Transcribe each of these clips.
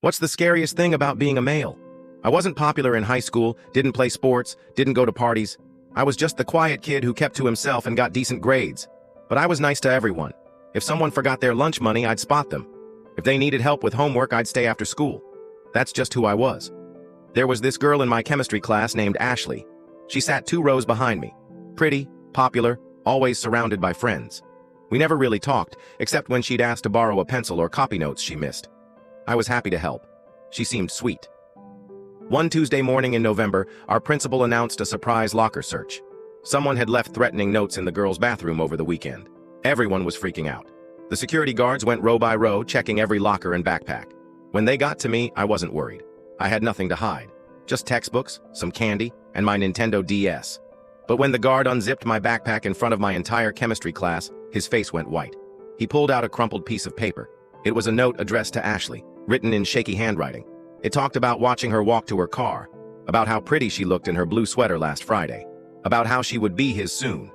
What's the scariest thing about being a male? I wasn't popular in high school, didn't play sports, didn't go to parties. I was just the quiet kid who kept to himself and got decent grades. But I was nice to everyone. If someone forgot their lunch money, I'd spot them. If they needed help with homework, I'd stay after school. That's just who I was. There was this girl in my chemistry class named Ashley. She sat 2 rows behind me. Pretty, popular, always surrounded by friends. We never really talked, except when she'd ask to borrow a pencil or copy notes she missed. I was happy to help. She seemed sweet. One Tuesday morning in November, our principal announced a surprise locker search. Someone had left threatening notes in the girls' bathroom over the weekend. Everyone was freaking out. The security guards went row by row, checking every locker and backpack. When they got to me, I wasn't worried. I had nothing to hide. Just textbooks, some candy, and my Nintendo DS. But when the guard unzipped my backpack in front of my entire chemistry class, his face went white. He pulled out a crumpled piece of paper. It was a note addressed to Ashley, written in shaky handwriting. It talked about watching her walk to her car, about how pretty she looked in her blue sweater last Friday, about how she would be his soon.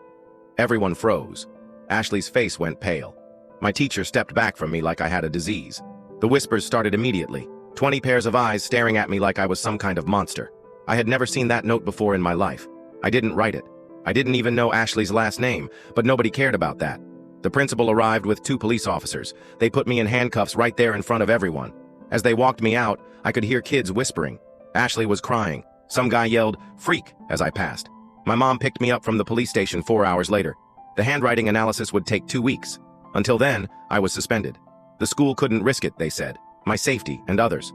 Everyone froze. Ashley's face went pale. My teacher stepped back from me like I had a disease. The whispers started immediately, 20 pairs of eyes staring at me like I was some kind of monster. I had never seen that note before in my life. I didn't write it. I didn't even know Ashley's last name, but nobody cared about that. The principal arrived with 2 police officers. They put me in handcuffs right there in front of everyone. As they walked me out, I could hear kids whispering. Ashley was crying. Some guy yelled, "Freak," as I passed. My mom picked me up from the police station 4 hours later. The handwriting analysis would take 2 weeks. Until then, I was suspended. The school couldn't risk it, they said. My safety and others.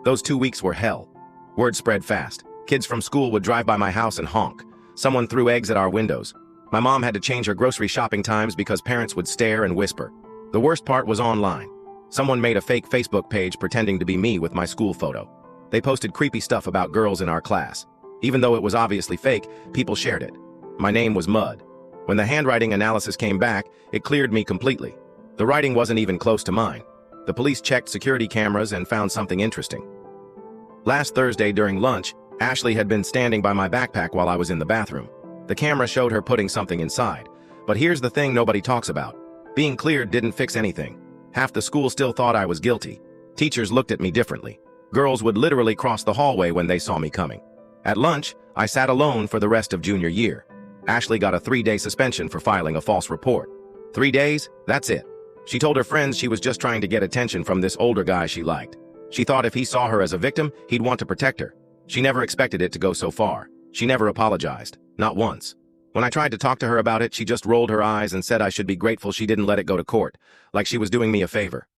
Those 2 weeks were hell. Word spread fast. Kids from school would drive by my house and honk. Someone threw eggs at our windows. My mom had to change her grocery shopping times because parents would stare and whisper. The worst part was online. Someone made a fake Facebook page pretending to be me with my school photo. They posted creepy stuff about girls in our class. Even though it was obviously fake, people shared it. My name was Mud. When the handwriting analysis came back, it cleared me completely. The writing wasn't even close to mine. The police checked security cameras and found something interesting. Last Thursday during lunch, Ashley had been standing by my backpack while I was in the bathroom. The camera showed her putting something inside. But here's the thing nobody talks about. Being cleared didn't fix anything. Half the school still thought I was guilty. Teachers looked at me differently. Girls would literally cross the hallway when they saw me coming. At lunch, I sat alone for the rest of junior year. Ashley got a 3-day suspension for filing a false report. 3 days? That's it. She told her friends she was just trying to get attention from this older guy she liked. She thought if he saw her as a victim, he'd want to protect her. She never expected it to go so far. She never apologized. Not once. When I tried to talk to her about it, she just rolled her eyes and said I should be grateful she didn't let it go to court, like she was doing me a favor.